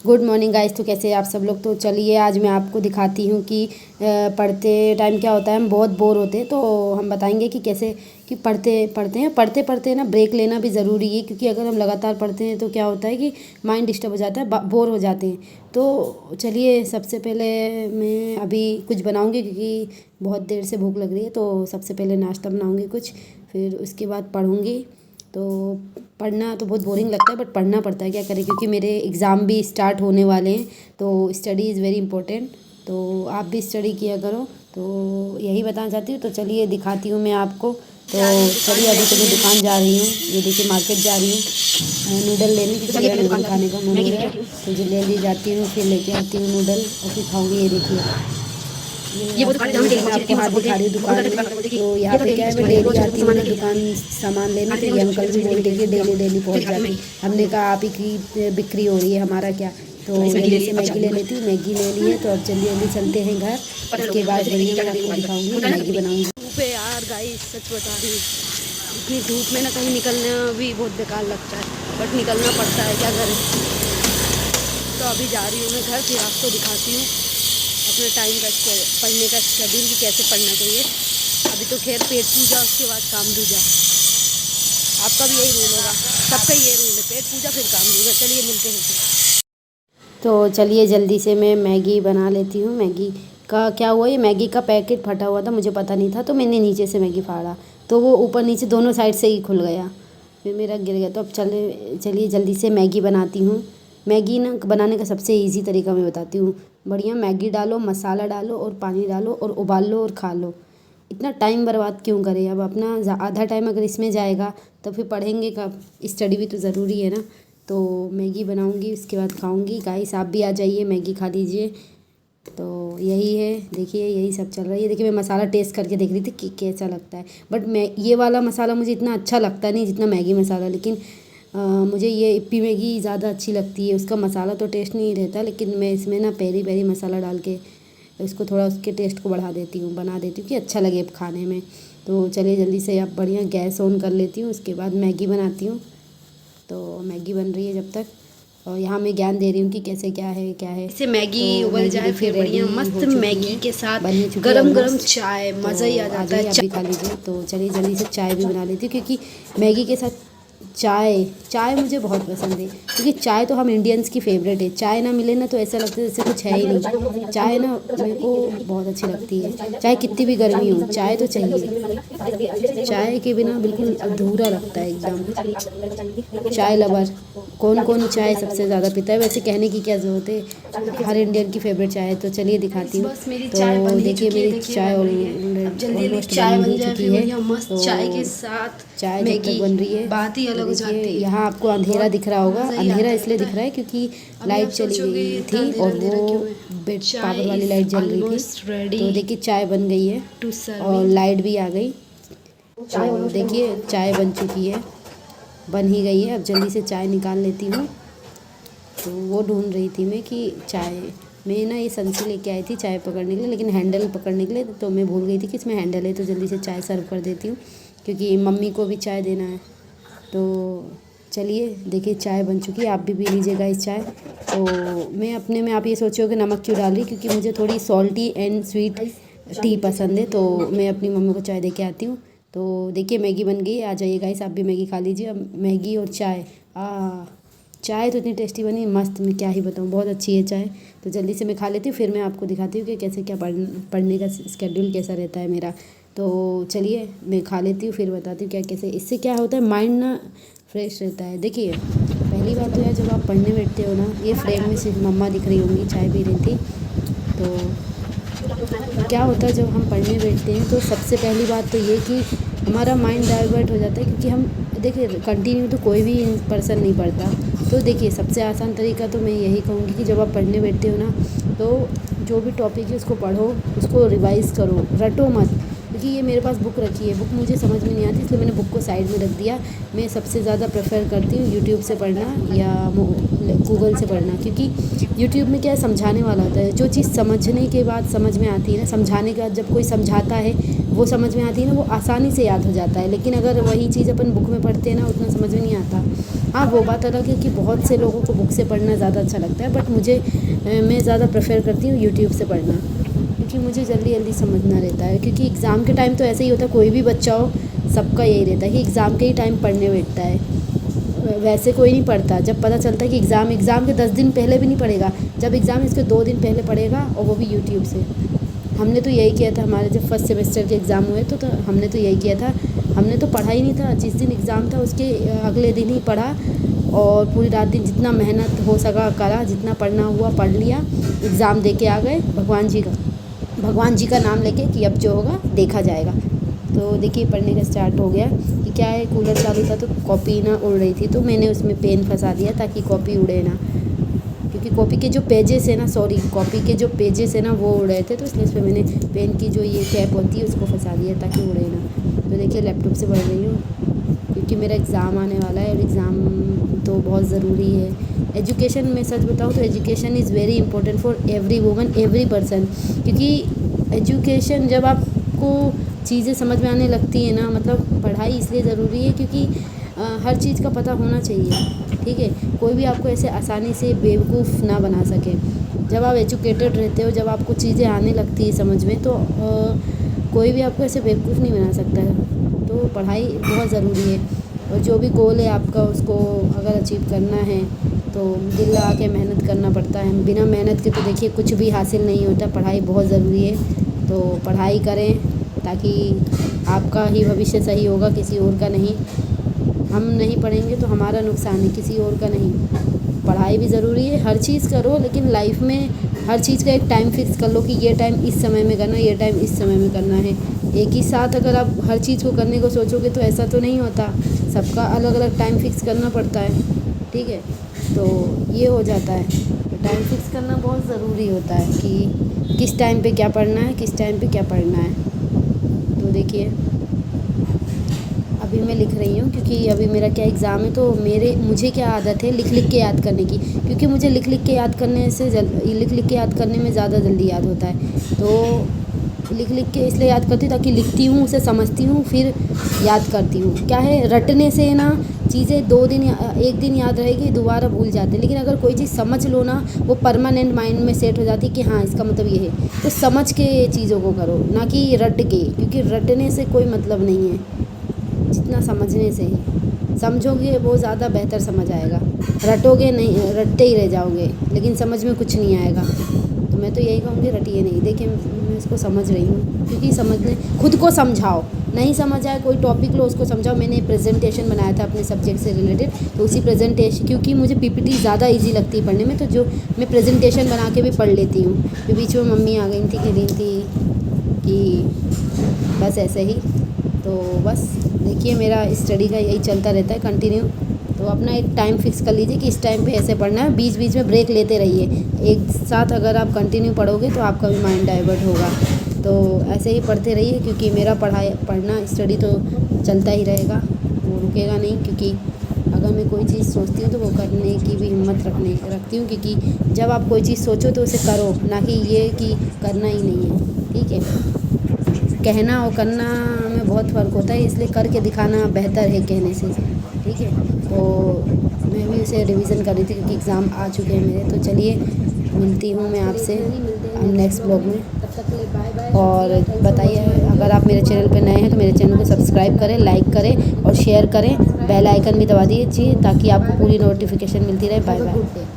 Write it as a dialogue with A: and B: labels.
A: Good morning guys. तो कैसे हैं आप सब लोग। तो चलिए आज मैं आपको दिखाती हूँ कि पढ़ते टाइम क्या होता है, हम बहुत बोर होते हैं। तो हम बताएंगे कि कैसे कि पढ़ते पढ़ते ना ब्रेक लेना भी ज़रूरी है, क्योंकि अगर हम लगातार पढ़ते हैं तो क्या होता है कि माइंड डिस्टर्ब हो जाता है, बोर हो जाते हैं। तो चलिए सबसे पहले मैं अभी कुछ बनाऊँगी, क्योंकि बहुत देर से भूख लग रही है। तो सबसे पहले नाश्ता बनाऊँगी कुछ, फिर उसके बाद पढ़ूँगी। तो पढ़ना तो बहुत बोरिंग लगता है, बट पढ़ना पड़ता है, क्या करें, क्योंकि मेरे एग्ज़ाम भी स्टार्ट होने वाले हैं। तो स्टडी इज़ वेरी इंपॉर्टेंट। तो आप भी स्टडी किया करो। तो यही बताना चाहती हूँ। तो चलिए दिखाती हूँ मैं आपको। तो चलिए अभी तो मैं दुकान जा रही हूँ, ये देखिए मार्केट जा रही हूँ नूडल लेने, क्योंकि मेरा नूडल खाने का मन है। तो जल्दी जाती हूँ, फिर लेके आती हूँ नूडल और फिर खाऊँगी। ये देखिए ये वो दुकान है जहाँ आपको हाथ दिखा रही हूँ दुकान में। तो यहाँ पे क्या है, मैं डेली आती हूँ ना दुकान सामान लेने। तो ये अंकल भी बोलते हैं कि डेली पहुँच जाती। हमने कहा आप ही की बिक्री हो रही है, हमारा क्या। तो जल्दी से मैगी ले लेती हूँ। मैगी ले ली है, तो अब जल्दी चलते हैं घर। उसके बाद चलिए मैं आपको दिखाऊँगी मैगी बनाऊँगी। धूप है यार गाइस, सच बता रही हूँ। इतनी धूप में ना कहीं निकलना भी बहुत बेकार लगता है, बट निकलना पड़ता है, क्या करें। तो अभी जा रही हूँ मैं घर, फिर आपको दिखाती हूँ अपने टाइम का पढ़ने का शेड्यूल कि कैसे पढ़ना चाहिए। अभी तो खैर पेट पूजा, उसके बाद काम दूजा। आपका भी यही रूल होगा, सबका ये रूल है, पेट पूजा फिर काम दूजा। चलिए मिलते हैं। तो चलिए जल्दी से मैं मैगी बना लेती हूँ। मैगी का क्या हुआ, ये मैगी का पैकेट फटा हुआ था, मुझे पता नहीं था। तो मैंने नीचे से मैगी फाड़ा, तो वो ऊपर नीचे दोनों साइड से ही खुल गया, फिर मेरा गिर गया। तो अब चलिए जल्दी से मैगी बनाती हूँ। मैगी ना बनाने का सबसे इजी तरीका मैं बताती हूँ। बढ़िया मैगी डालो, मसाला डालो और पानी डालो और उबाल लो और खा लो। इतना टाइम बर्बाद क्यों करें। अब अपना आधा टाइम अगर इसमें जाएगा तो फिर पढ़ेंगे कब। स्टडी भी तो ज़रूरी है ना। तो मैगी बनाऊँगी, उसके बाद खाऊँगी। गाइस आप भी आ जाइए, मैगी खा लीजिए। तो यही है, देखिए यही सब चल रहा है। ये देखिए मैं मसाला टेस्ट करके देख रही थी कि कैसा लगता है, बट मैं ये वाला मसाला मुझे इतना अच्छा लगता नहीं जितना मैगी मसाला। लेकिन मुझे ये इप्पी मैगी ज़्यादा अच्छी लगती है। उसका मसाला तो टेस्ट नहीं रहता, लेकिन मैं इसमें ना पेरी पेरी मसाला डाल के इसको थोड़ा उसके टेस्ट को बना देती हूँ कि अच्छा लगे खाने में। तो चलिए जल्दी से आप बढ़िया गैस ऑन कर लेती हूँ, उसके बाद मैगी बनाती हूँ। तो मैगी बन रही है जब तक, और यहाँ मैं ज्ञान दे रही हूँ कि कैसे क्या है।
B: इससे मैगी
A: तो
B: उबल जाए, फिर बढ़िया मस्त मैगी के साथ गरम गरम चाय, मज़ा ही आ जाता है।
A: आप भी खा लीजिए। तो चलिए जल्दी से चाय भी बना लेती हूँ, क्योंकि मैगी के साथ चाय मुझे बहुत पसंद है, क्योंकि चाय तो हम इंडियंस की फेवरेट है। चाय ना मिले ना तो ऐसा लगता है जैसे कुछ है ही नहीं। चाय ना मेरे को बहुत अच्छी लगती है, चाहे कितनी भी गर्मी हो चाय तो चाहिए। चाय के बिना बिल्कुल अधूरा लगता है एकदम। चाय लवर कौन चाय सबसे ज़्यादा पीता है। वैसे कहने की क्या ज़रूरत है, हर इंडियन की फेवरेट चाय है। तो चलिए दिखाती हूँ। तो देखिए मेरी चाय ऑलमोस्ट
B: चाय बन
A: ही
B: जाए,
A: चुकी
B: फिर
A: है।
B: बढ़िया मस्त
A: तो
B: चाय के साथ
A: चाय जब तक
B: मैगी,
A: बन रही है,
B: बात ही अलग हो जाती है।
A: यहाँ आपको अंधेरा दिख रहा होगा। अंधेरा इसलिए दिख रहा है क्योंकि लाइट चली गई थी और वो बेड पावर वाली लाइट जल रही थी। तो देखिए चाय बन गई है और लाइट भी आ गई। तो देखिए चाय बन चुकी है, बन ही गई है। अब जल्दी से चाय निकाल लेती हूँ। तो वो ढूंढ रही थी मैं कि चाय, मैं ना ये संची लेके आई थी चाय पकड़ने के लिए, लेकिन हैंडल पकड़ने के लिए तो मैं भूल गई थी कि इसमें हैंडल है। तो जल्दी से चाय सर्व कर देती हूँ, क्योंकि मम्मी को भी चाय देना है। तो चलिए देखिए चाय बन चुकी है, आप भी पी लीजिएगा इस चाय। तो मैं अपने में, आप ये सोचे हो कि नमक क्यों डाल रही, क्योंकि मुझे थोड़ी सॉल्टी एंड स्वीट टी पसंद है। तो मैं अपनी मम्मी को चाय दे के आती हूँ। तो देखिए मैगी बन गई, आ जाइए गाइस आप भी मैगी खा लीजिए। अब मैगी और चाय, चाय तो इतनी टेस्टी बनी मस्त, मैं क्या ही बताऊँ, बहुत अच्छी है चाय। तो जल्दी से मैं खा लेती हूँ, फिर मैं आपको दिखाती हूँ कि कैसे क्या पढ़ने का स्केड्यूल कैसा रहता है मेरा। तो चलिए मैं खा लेती हूँ, फिर बताती हूँ क्या कैसे। इससे क्या होता है, माइंड ना फ्रेश रहता है। देखिए पहली बात तो यार, जब आप पढ़ने बैठते हो ना, ये फ्रेम में सिर्फ मम्मा दिख रही होंगी, चाय पी रही थी। तो क्या होता है जब हम पढ़ने बैठते हैं, तो सबसे पहली बात तो ये कि हमारा माइंड डाइवर्ट हो जाता है, क्योंकि हम देखिए कंटिन्यू तो कोई भी पर्सन नहीं पढ़ता। तो देखिए सबसे आसान तरीका तो मैं यही कहूँगी कि जब आप पढ़ने बैठते हो ना, तो जो भी टॉपिक है उसको पढ़ो, उसको रिवाइज़ करो, रटो मत। क्योंकि ये मेरे पास बुक रखी है, बुक मुझे समझ में नहीं आती, इसलिए मैंने बुक को साइड में रख दिया। मैं सबसे ज़्यादा प्रेफर करती हूँ यूट्यूब से पढ़ना या गूगल से पढ़ना, क्योंकि यूट्यूब में क्या है, समझाने वाला होता है। जो चीज़ समझने के बाद समझ में आती है ना, समझाने के बाद जब कोई समझाता है वो समझ में आती है ना, वो आसानी से याद हो जाता है। लेकिन अगर वही चीज़ अपन बुक में पढ़ते हैं ना, उतना समझ में नहीं आता। हाँ, वो बात अलग है कि बहुत से लोगों को बुक से पढ़ना ज़्यादा अच्छा लगता है, बट मुझे मैं ज़्यादा प्रेफर करती हूँ यूट्यूब से पढ़ना, क्योंकि मुझे जल्दी जल्दी समझना रहता है। क्योंकि एग्ज़ाम के टाइम तो ऐसे ही होता है, कोई भी बच्चा हो सबका यही रहता है कि एग्ज़ाम के ही टाइम पढ़ने बैठता है। वैसे कोई नहीं पढ़ता, जब पता चलता है कि एग्ज़ाम के 10 दिन पहले भी नहीं पढ़ेगा, जब एग्ज़ाम इसके 2 दिन पहले पढ़ेगा, और वो भी यूट्यूब से। हमने तो यही किया था, हमारे जब फर्स्ट सेमेस्टर के एग्ज़ाम हुए तो हमने तो यही किया था। हमने तो पढ़ा ही नहीं था, जिस दिन एग्ज़ाम था उसके अगले दिन ही पढ़ा, और पूरी रात दिन जितना मेहनत हो सका करा, जितना पढ़ना हुआ पढ़ लिया, एग्ज़ाम दे के आ गए भगवान जी का नाम लेके कि अब जो होगा देखा जाएगा। तो देखिए पढ़ने का स्टार्ट हो गया कि क्या है, कूलर चालू था तो कॉपी ना उड़ रही थी, तो मैंने उसमें पेन फंसा दिया ताकि कॉपी उड़े ना, क्योंकि कॉपी के जो पेजेस है ना वो उड़ रहे थे, तो इसलिए उसमें मैंने पेन की जो ये कैप होती है उसको फंसा दिया ताकि उड़े ना। तो देखिए लैपटॉप से पढ़ रही हूँ, क्योंकि मेरा एग्ज़ाम आने वाला है और एग्ज़ाम तो बहुत ज़रूरी है। एजुकेशन में सच बताऊँ तो education is very important for every woman, every person, क्योंकि एजुकेशन जब आपको चीज़ें समझ में आने लगती है ना, मतलब पढ़ाई इसलिए ज़रूरी है क्योंकि हर चीज़ का पता होना चाहिए, ठीक है। कोई भी आपको ऐसे आसानी से बेवकूफ़ ना बना सके। जब आप एजुकेटेड रहते हो, जब आपको चीज़ें आने लगती है समझ में, तो कोई भी आपको ऐसे बेवकूफ़ नहीं बना सकता है। तो पढ़ाई बहुत ज़रूरी है, और जो भी गोल है आपका उसको अगर अचीव करना है तो दिल लगा के मेहनत करना पड़ता है। बिना मेहनत के तो देखिए कुछ भी हासिल नहीं होता। पढ़ाई बहुत ज़रूरी है, तो पढ़ाई करें ताकि आपका ही भविष्य सही होगा, किसी और का नहीं। हम नहीं पढ़ेंगे तो हमारा नुकसान है, किसी और का नहीं। पढ़ाई भी ज़रूरी है, हर चीज़ करो, लेकिन लाइफ में हर चीज़ का एक टाइम फिक्स कर लो कि ये टाइम इस समय में करना, ये टाइम इस समय में करना है। एक ही साथ अगर आप हर चीज़ को करने को सोचोगे तो ऐसा तो नहीं होता, सबका अलग अलग टाइम फिक्स करना पड़ता है, ठीक है। तो ये हो जाता है, तो टाइम फिक्स करना बहुत ज़रूरी होता है कि किस टाइम पे क्या पढ़ना है, किस टाइम पे क्या पढ़ना है। तो देखिए अभी मैं लिख रही हूँ, क्योंकि अभी मेरा क्या एग्ज़ाम है, तो मुझे क्या आदत है लिख के याद करने की, क्योंकि मुझे लिख के याद करने से लिख के याद करने में ज़्यादा जल्दी याद होता है। तो लिख के इसलिए याद करती हूँ ताकि लिखती हूँ, उसे समझती हूँ, फिर याद करती हूँ। क्या है, रटने से ना चीज़ें 2 दिन 1 दिन याद रहेगी, दोबारा भूल जाते हैं। लेकिन अगर कोई चीज़ समझ लो ना, वो परमानेंट माइंड में सेट हो जाती है कि हाँ इसका मतलब ये है। तो समझ के चीज़ों को करो, ना कि रट के, क्योंकि रटने से कोई मतलब नहीं है, जितना समझने से ही समझोगे वो ज़्यादा बेहतर समझ आएगा। रटोगे नहीं, रटते ही रह जाओगे, लेकिन समझ में कुछ नहीं आएगा। तो मैं तो यही कहूँगी, रटिए नहीं। देखिए मैं इसको समझ रही हूँ, क्योंकि समझने, खुद को समझाओ, नहीं समझ आए कोई टॉपिक लो उसको समझाओ। मैंने प्रेजेंटेशन बनाया था अपने सब्जेक्ट से रिलेटेड, तो उसी प्रेजेंटेशन, क्योंकि मुझे पीपीटी ज़्यादा इजी लगती है पढ़ने में, तो जो मैं प्रेजेंटेशन बना के भी पढ़ लेती हूँ। फिर बीच में मम्मी आ गई थी, कह रही थी कि बस ऐसे ही। तो बस देखिए मेरा स्टडी का यही चलता रहता है कंटिन्यू। तो अपना एक टाइम फिक्स कर लीजिए कि इस टाइम पे ऐसे पढ़ना है, बीच बीच में ब्रेक लेते रहिए। एक साथ अगर आप कंटिन्यू पढ़ोगे तो आपका भी माइंड डाइवर्ट होगा। तो ऐसे ही पढ़ते रहिए, क्योंकि मेरा पढ़ना स्टडी तो चलता ही रहेगा, वो रुकेगा नहीं। क्योंकि अगर मैं कोई चीज़ सोचती हूँ तो वो करने की भी हिम्मत रखती हूँ, क्योंकि जब आप कोई चीज़ सोचो तो उसे करो, ना कि ये कि करना ही नहीं है, ठीक है। कहना और करना में बहुत फ़र्क होता है, इसलिए करके दिखाना बेहतर है कहने से, ठीक है। तो मैं भी उसे रिवीज़न कर रही थी, क्योंकि एग्ज़ाम आ चुके हैं मेरे। तो चलिए मिलती हूँ मैं आपसे नेक्स्ट ब्लॉग में। और बताइए, अगर आप मेरे चैनल पर नए हैं तो मेरे चैनल को सब्सक्राइब करें, लाइक करें और शेयर करें। बेल आइकन भी दबा दीजिए ताकि आपको पूरी नोटिफिकेशन मिलती रहे। Bye bye.